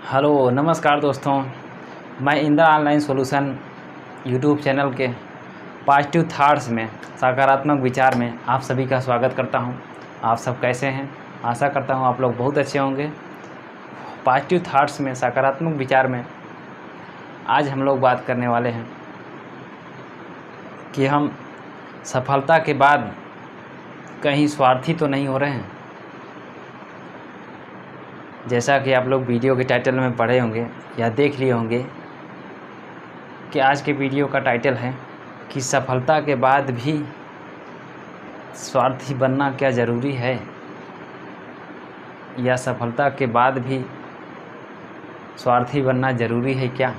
Hello नमस्कार दोस्तों, मैं Indira online solution YouTube channel के पॉजिटिव थॉट्स में सकारात्मक विचार में आप सभी का स्वागत करता हूं। आप सब कैसे हैं? आशा करता हूं आप लोग बहुत अच्छे होंगे। पॉजिटिव थॉट्स में सकारात्मक विचार में आज हम लोग बात करने वाले हैं कि हम सफलता के बाद कहीं स्वार्थी तो नहीं हो रहे हैं। जैसा कि आप लोग वीडियो के टाइटल में पढ़े होंगे या देख लिए होंगे कि आज के वीडियो का टाइटल है कि सफलता के बाद भी स्वार्थी बनना क्या ज़रूरी है, या सफलता के बाद भी स्वार्थी बनना ज़रूरी है क्या।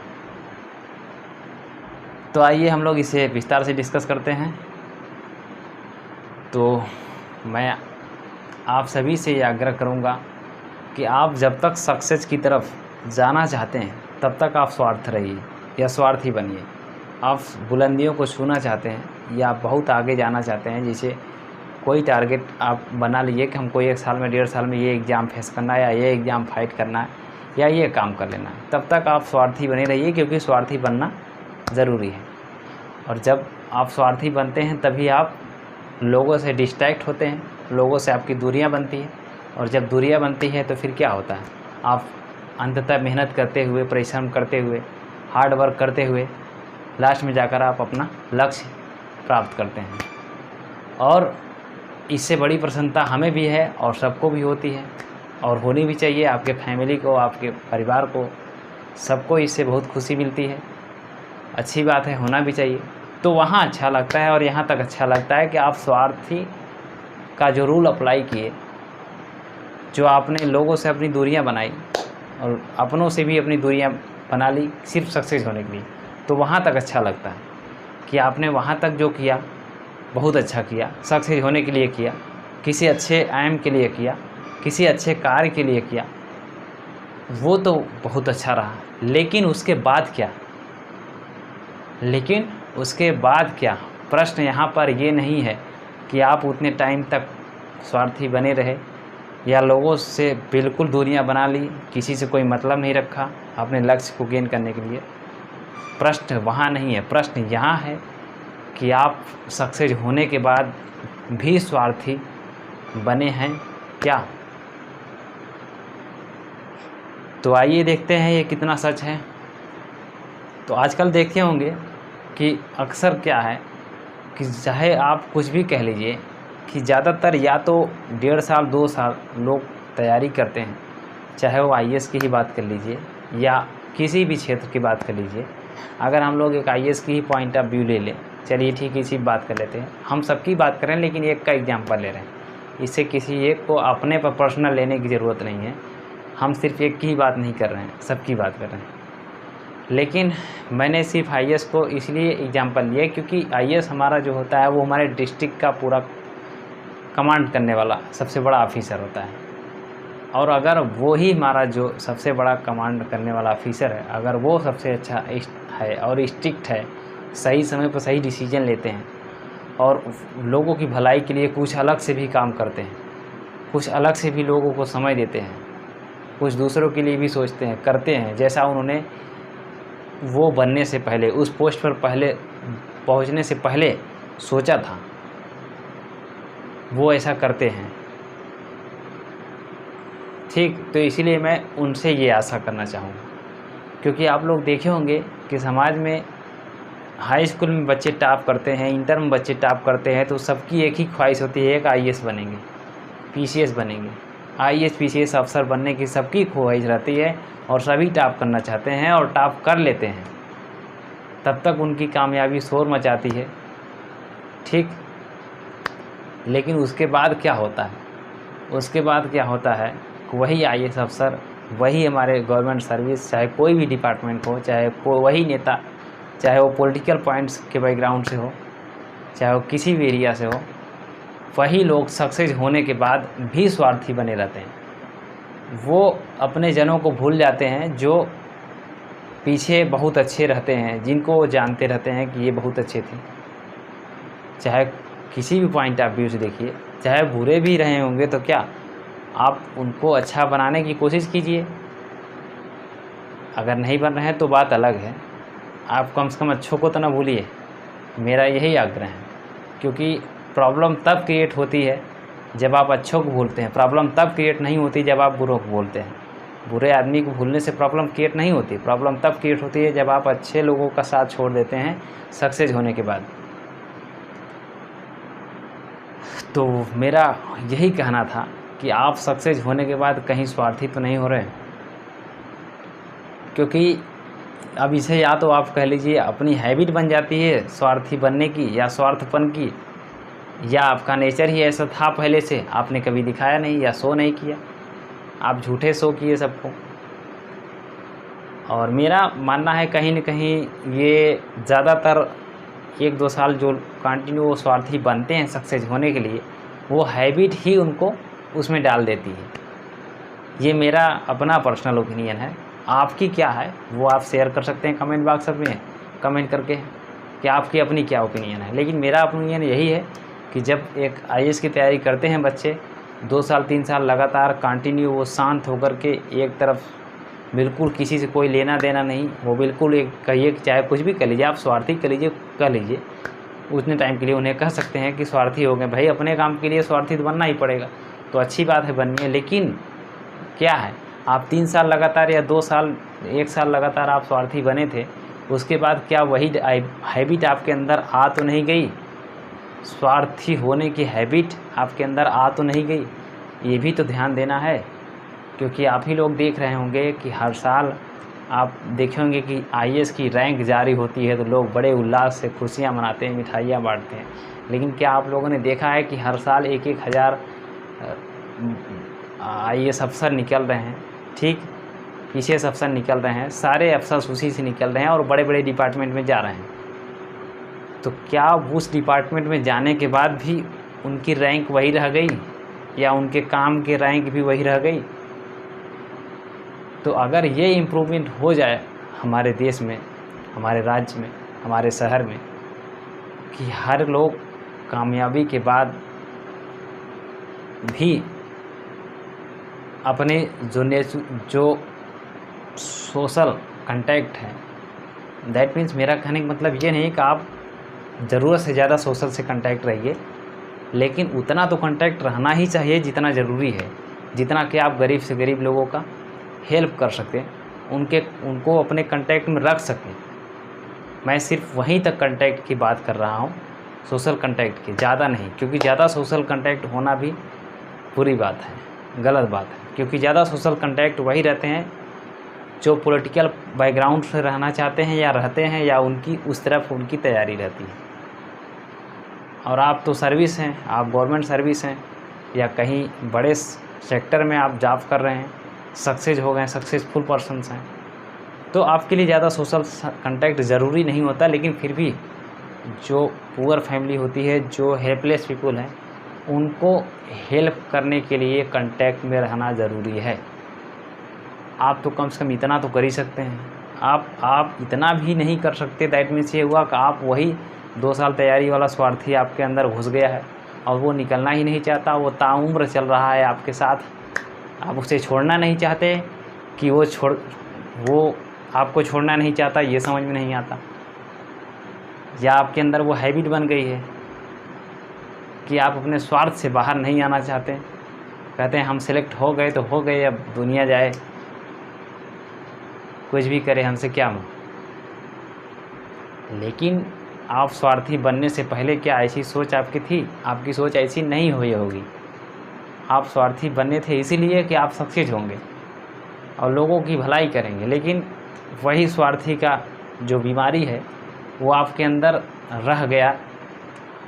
तो आइए हम लोग इसे विस्तार से डिस्कस करते हैं। तो मैं आप सभी से ये आग्रह करूँगा कि आप जब तक सक्सेस की तरफ जाना चाहते हैं तब तक आप स्वार्थ रहिए या स्वार्थी बनिए। आप बुलंदियों को छूना चाहते हैं या बहुत आगे जाना चाहते हैं, जैसे कोई टारगेट आप बना लीजिए कि हमको 1 साल में 1.5 साल में ये एग्ज़ाम फेस करना है या ये एग्ज़ाम फाइट करना है या ये काम कर लेना है, तब तक आप स्वार्थी बने रहिए, क्योंकि स्वार्थी बनना ज़रूरी है। और जब आप स्वार्थी बनते हैं तभी आप लोगों से डिस्ट्रैक्ट होते हैं, लोगों से आपकी दूरियां बनती हैं, और जब दूरियां बनती है तो फिर क्या होता है, आप अंततः मेहनत करते हुए, परिश्रम करते हुए, हार्ड वर्क करते हुए लास्ट में जाकर आप अपना लक्ष्य प्राप्त करते हैं। और इससे बड़ी प्रसन्नता हमें भी है और सबको भी होती है, और होनी भी चाहिए। आपके फैमिली को, आपके परिवार को, सबको इससे बहुत खुशी मिलती है। अच्छी बात है, होना भी चाहिए। तो वहाँ अच्छा लगता है और यहाँ तक अच्छा लगता है कि आप स्वार्थी का जो रूल अप्लाई किए, जो आपने लोगों से अपनी दूरियां बनाई और अपनों से भी अपनी दूरियां बना ली सिर्फ सक्सेस होने के लिए, तो वहाँ तक अच्छा लगता है कि आपने वहाँ तक जो किया बहुत अच्छा किया, सक्सेस होने के लिए किया, किसी अच्छे एम के लिए किया, किसी अच्छे कार्य के लिए किया, वो तो बहुत अच्छा रहा। लेकिन उसके बाद क्या, प्रश्न यहाँ पर ये नहीं है कि आप उतने टाइम तक स्वार्थी बने रहे या लोगों से बिल्कुल दूरियां बना ली, किसी से कोई मतलब नहीं रखा अपने लक्ष्य को गेन करने के लिए। प्रश्न वहाँ नहीं है, प्रश्न यहाँ है कि आप सक्सेस होने के बाद भी स्वार्थी बने हैं क्या। तो आइए देखते हैं ये कितना सच है। तो आजकल देखते होंगे कि अक्सर क्या है कि चाहे आप कुछ भी कह लीजिए कि ज़्यादातर या तो 1.5 साल 2 साल लोग तैयारी करते हैं, चाहे वो आईएएस की ही बात कर लीजिए या किसी भी क्षेत्र की बात कर लीजिए। अगर हम लोग एक आईएएस की ही पॉइंट ऑफ व्यू ले लें, चलिए ठीक है, इसी बात कर लेते हैं। हम सबकी बात करें लेकिन एक का एग्जाम्पल ले रहे हैं, इससे किसी एक को अपने पर पर्सनल लेने की ज़रूरत नहीं है। हम सिर्फ एक की ही बात नहीं कर रहे हैं, सबकी बात कर रहे हैं। लेकिन मैंने सिर्फ आईएएस को इसलिए एग्जाम्पल लिया क्योंकि आईएएस हमारा जो होता है वो हमारे डिस्ट्रिक्ट का पूरा कमांड करने वाला सबसे बड़ा ऑफिसर होता है। और अगर वो ही हमारा जो सबसे बड़ा कमांड करने वाला ऑफिसर है, अगर वो सबसे अच्छा है और स्ट्रिक्ट है, सही समय पर सही डिसीजन लेते हैं और लोगों की भलाई के लिए कुछ अलग से भी काम करते हैं, कुछ अलग से भी लोगों को समय देते हैं, कुछ दूसरों के लिए भी सोचते हैं, करते हैं, जैसा उन्होंने वो बनने से पहले, उस पोस्ट पर पहले पहुंचने से पहले सोचा था, वो ऐसा करते हैं। ठीक, तो इसीलिए मैं उनसे ये आशा करना चाहूँगा, क्योंकि आप लोग देखे होंगे कि समाज में हाई स्कूल में बच्चे टॉप करते हैं, इंटर में बच्चे टॉप करते हैं, तो सबकी एक ही ख्वाहिश होती है, एक आईएएस बनेंगे, पीसीएस बनेंगे। आईएएस पीसीएस अफसर बनने की सबकी ख्वाहिश रहती है और सभी टॉप करना चाहते हैं और टॉप कर लेते हैं। तब तक उनकी कामयाबी शोर मचाती है, ठीक। लेकिन उसके बाद क्या होता है, उसके बाद क्या होता है, वही आईएएस अफसर, वही हमारे गवर्नमेंट सर्विस, चाहे कोई भी डिपार्टमेंट हो, चाहे वही नेता, चाहे वो पॉलिटिकल पॉइंट्स के बैकग्राउंड से हो, चाहे वो किसी भी एरिया से हो, वही लोग सक्सेस होने के बाद भी स्वार्थी बने रहते हैं। वो अपने जनों को भूल जाते हैं जो पीछे बहुत अच्छे रहते हैं, जिनको वो जानते रहते हैं कि ये बहुत अच्छे थे। चाहे किसी भी पॉइंट ऑफ व्यू से देखिए, चाहे बुरे भी रहे होंगे तो क्या, आप उनको अच्छा बनाने की कोशिश कीजिए। अगर नहीं बन रहे हैं तो बात अलग है, आप कम से कम अच्छों को तो ना भूलिए, मेरा यही आग्रह है। क्योंकि प्रॉब्लम तब क्रिएट होती है जब आप अच्छों को भूलते हैं, प्रॉब्लम तब क्रिएट नहीं होती जब आप बुरों को भूलते हैं। बुरे आदमी को भूलने से प्रॉब्लम क्रिएट नहीं होती, प्रॉब्लम तब क्रिएट होती है जब आप अच्छे लोगों का साथ छोड़ देते हैं सक्सेस होने के बाद। तो मेरा यही कहना था कि आप सक्सेस होने के बाद कहीं स्वार्थी तो नहीं हो रहे, क्योंकि अब इसे या तो आप कह लीजिए अपनी हैबिट बन जाती है स्वार्थी बनने की या स्वार्थपन की, या आपका नेचर ही ऐसा था पहले से, आपने कभी दिखाया नहीं या शो नहीं किया, आप झूठे शो किए सबको। और मेरा मानना है कहीं न कहीं ये ज़्यादातर 1-2 साल जो कंटिन्यू वो स्वार्थी बनते हैं सक्सेस होने के लिए, वो हैबिट ही उनको उसमें डाल देती है। ये मेरा अपना पर्सनल ओपिनियन है। आपकी क्या है वो आप शेयर कर सकते हैं कमेंट बॉक्स में कमेंट करके कि आपकी अपनी क्या ओपिनियन है। लेकिन मेरा ओपिनियन यही है कि जब एक आईएएस की तैयारी करते हैं बच्चे 2 साल 3 साल लगातार कंटिन्यू, वो शांत होकर के एक तरफ बिल्कुल किसी से कोई लेना देना नहीं, वो बिल्कुल एक कहिए कि चाहे कुछ भी कर लीजिए, आप स्वार्थी कर लीजिए कर लीजिए, उतने टाइम के लिए उन्हें कह सकते हैं कि स्वार्थी हो गए। भाई अपने काम के लिए स्वार्थी तो बनना ही पड़ेगा, तो अच्छी बात है बनिए। लेकिन क्या है, आप 3 साल लगातार या 2 साल 1 साल लगातार आप स्वार्थी बने थे, उसके बाद क्या वही हैबिट आपके अंदर आ तो नहीं गई? स्वार्थी होने की हैबिट आपके अंदर आ तो नहीं गई? ये भी तो ध्यान देना है। क्योंकि आप ही लोग देख रहे होंगे कि हर साल आप देखे होंगे कि आईएएस की रैंक जारी होती है तो लोग बड़े उल्लास से खुशियाँ मनाते हैं, मिठाइयाँ बांटते हैं। लेकिन क्या आप लोगों ने देखा है कि हर साल 1-1 हज़ार आईएएस अफसर निकल रहे हैं, ठीक, पीसीएस अफसर निकल रहे हैं, सारे अफसर उसी से निकल रहे हैं और बड़े बड़े डिपार्टमेंट में जा रहे हैं। तो क्या उस डिपार्टमेंट में जाने के बाद भी उनकी रैंक वही रह गई या उनके काम के रैंक भी वही रह गई? तो अगर ये इम्प्रूवमेंट हो जाए हमारे देश में, हमारे राज्य में, हमारे शहर में, कि हर लोग कामयाबी के बाद भी अपने जो सोशल कांटेक्ट है, दैट मीन्स मेरा कहने का मतलब ये नहीं कि आप ज़रूरत से ज़्यादा सोशल से कांटेक्ट रहिए, लेकिन उतना तो कांटेक्ट रहना ही चाहिए जितना ज़रूरी है, जितना कि आप गरीब से गरीब लोगों का हेल्प कर सकें, उनको अपने कांटेक्ट में रख सकें। मैं सिर्फ वहीं तक कांटेक्ट की बात कर रहा हूँ, सोशल कांटेक्ट की, ज़्यादा नहीं। क्योंकि ज़्यादा सोशल कांटेक्ट होना भी बुरी बात है, गलत बात है। क्योंकि ज़्यादा सोशल कांटेक्ट वही रहते हैं जो पॉलिटिकल बैकग्राउंड से रहना चाहते हैं या रहते हैं, या उनकी उस तरफ उनकी तैयारी रहती है। और आप तो सर्विस हैं, आप गवर्नमेंट सर्विस हैं या कहीं बड़े सेक्टर में आप जॉब कर रहे हैं, सक्सेस हो गए, सक्सेसफुल पर्सन्स हैं, तो आपके लिए ज़्यादा सोशल कांटेक्ट ज़रूरी नहीं होता। लेकिन फिर भी जो पुअर फैमिली होती है, जो हेल्पलेस पीपल हैं, उनको हेल्प करने के लिए कांटेक्ट में रहना ज़रूरी है। आप तो कम से कम इतना तो कर ही सकते हैं। आप इतना भी नहीं कर सकते, दैट मीन्स ये हुआ कि आप वही 2 साल तैयारी वाला स्वार्थी आपके अंदर घुस गया है और वो निकलना ही नहीं चाहता, वो ताउम्र चल रहा है आपके साथ, आप उसे छोड़ना नहीं चाहते कि वो आपको छोड़ना नहीं चाहता, ये समझ में नहीं आता। या आपके अंदर वो हैबिट बन गई है कि आप अपने स्वार्थ से बाहर नहीं आना चाहते, कहते हैं हम सिलेक्ट हो गए तो हो गए, अब दुनिया जाए कुछ भी करे, हमसे क्या। लेकिन आप स्वार्थी बनने से पहले क्या ऐसी सोच आपकी थी? आपकी सोच ऐसी नहीं हुई होगी। आप स्वार्थी बनने थे इसीलिए कि आप सक्सेस होंगे और लोगों की भलाई करेंगे। लेकिन वही स्वार्थी का जो बीमारी है वो आपके अंदर रह गया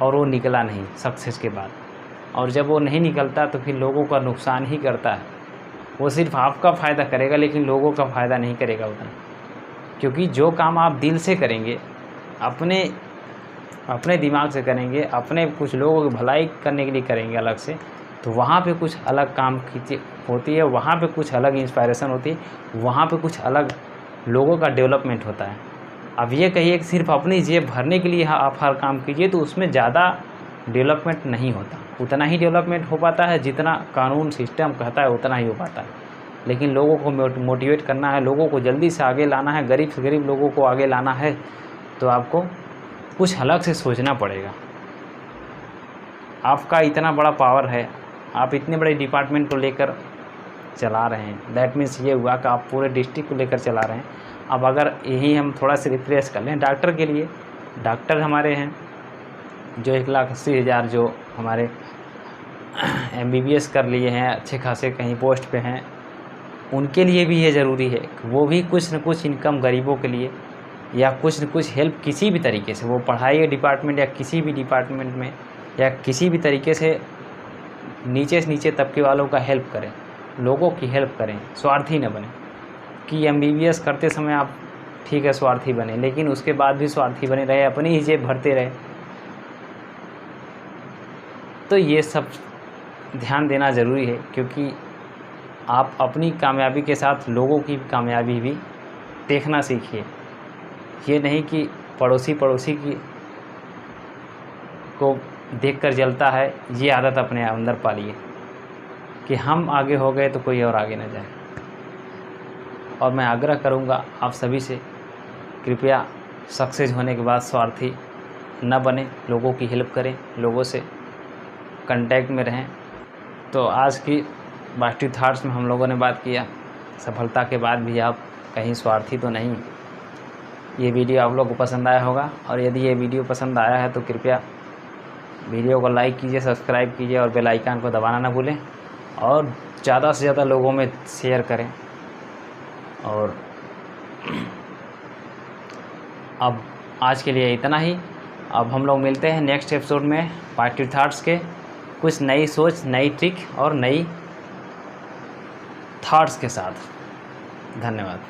और वो निकला नहीं सक्सेस के बाद। और जब वो नहीं निकलता तो फिर लोगों का नुकसान ही करता है। वो सिर्फ आपका फ़ायदा करेगा लेकिन लोगों का फ़ायदा नहीं करेगा उतना। क्योंकि जो काम आप दिल से करेंगे, अपने दिमाग से करेंगे, अपने कुछ लोगों की भलाई करने के लिए करेंगे अलग से, तो वहाँ पे कुछ अलग काम की होती है, वहाँ पे कुछ अलग इंस्पायरेशन होती है, वहाँ पे कुछ अलग लोगों का डेवलपमेंट होता है। अब ये कहिए कि सिर्फ अपनी जेब भरने के लिए आप हर काम कीजिए तो उसमें ज़्यादा डेवलपमेंट नहीं होता। उतना ही डेवलपमेंट हो पाता है जितना कानून सिस्टम कहता है, उतना ही हो पाता है। लेकिन लोगों को मोटिवेट करना है, लोगों को जल्दी से आगे लाना है, गरीब से गरीब लोगों को आगे लाना है, तो आपको कुछ अलग से सोचना पड़ेगा। आपका इतना बड़ा पावर है, आप इतने बड़े डिपार्टमेंट को लेकर चला रहे हैं, दैट मीन्स ये हुआ कि आप पूरे डिस्ट्रिक्ट को लेकर चला रहे हैं। अब अगर यही हम थोड़ा सा रिफ्रेश कर लें डॉक्टर के लिए, डॉक्टर हमारे हैं जो 1,80,000 जो हमारे MBBS कर लिए हैं, अच्छे खासे कहीं पोस्ट पे हैं, उनके लिए भी ये ज़रूरी है कि वो भी कुछ न कुछ इनकम गरीबों के लिए या कुछ न कुछ हेल्प किसी भी तरीके से, वो पढ़ाई के डिपार्टमेंट या किसी भी डिपार्टमेंट में या किसी भी तरीके से नीचे से नीचे तबके वालों का हेल्प करें, लोगों की हेल्प करें, स्वार्थी न बने। कि MBBS करते समय आप ठीक है स्वार्थी बने, लेकिन उसके बाद भी स्वार्थी बने रहे, अपनी ही जेब भरते रहे, तो ये सब ध्यान देना ज़रूरी है। क्योंकि आप अपनी कामयाबी के साथ लोगों की कामयाबी भी देखना सीखिए। ये नहीं कि पड़ोसी की को देखकर जलता है, ये आदत अपने अंदर पालिए कि हम आगे हो गए तो कोई और आगे न जाए। और मैं आग्रह करूँगा आप सभी से, कृपया सक्सेस होने के बाद स्वार्थी न बने, लोगों की हेल्प करें, लोगों से कांटेक्ट में रहें। तो आज की पॉजिटिव थॉट्स में हम लोगों ने बात किया, सफलता के बाद भी आप कहीं स्वार्थी तो नहीं। ये वीडियो आप लोगों को पसंद आया होगा, और यदि ये वीडियो पसंद आया है तो कृपया वीडियो को लाइक कीजिए, सब्सक्राइब कीजिए और बेल आइकन को दबाना ना भूलें, और ज़्यादा से ज़्यादा लोगों में शेयर करें। और अब आज के लिए इतना ही। अब हम लोग मिलते हैं नेक्स्ट एपिसोड में पॉजिटिव थॉट्स के कुछ नई सोच, नई ट्रिक और नई थॉट्स के साथ। धन्यवाद।